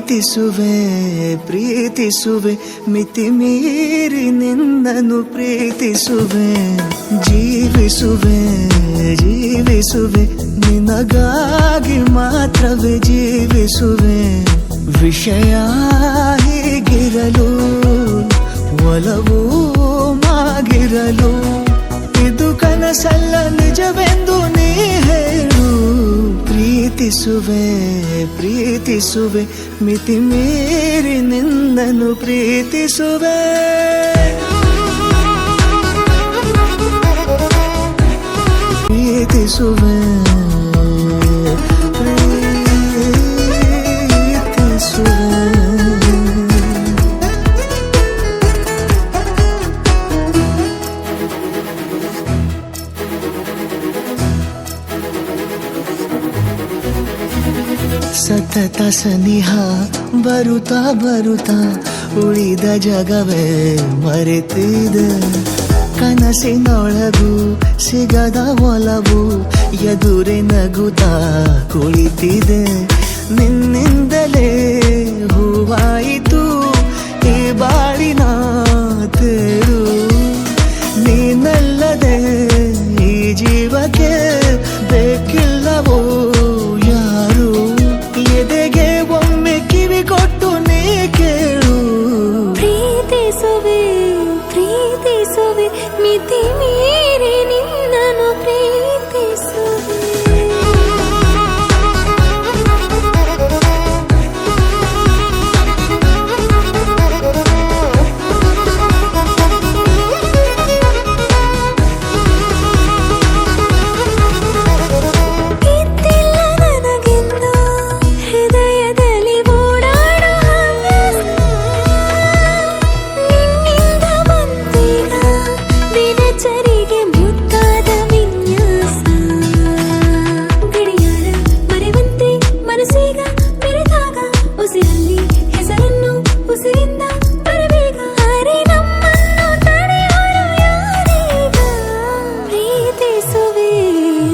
ಪ್ರೀತಿಸುವೆ ಪ್ರೀತಿಸುವೆ ಮಿತಿ ಮೀರಿ ನಿನ್ನನ್ನು ಪ್ರೀತಿಸುವೆ ಜೀವಿಸುವೆ ಜೀವಿಸುವೆ ನಿನಗಾಗಿ ಮಾತ್ರವೇ ಜೀವಿಸುವೆ ವಿಷಯ ಹೀಗಿರಲು ಒಲವು ಮಾಗಿರಲು ಇದು ಕನಸಲ್ಲ ನಿಜವೆಂದು ನೀ ಹೇಳು ಪ್ರೀತಿಸುವೆ ಪ್ರೀತಿಸುವೆ ಮಿತಿ ಮೀರಿ ನಿನ್ನನ್ನು ಪ್ರೀತಿಸುವೆ ಪ್ರೀತಿಸುವೆ ಸತತ ಸನಿಹ ಬರುತ್ತಾ ಬರುತ್ತಾ ಉಳಿದ ಜಗವೇ ಮರೆತಿದೆ ಕನಸಿನೊಳಗೂ ಸಿಗದ ಒಲವು ಎದುರೆ ನಗುತ್ತಾ ಕುಳಿತಿದೆ ನಿನ್ನೆ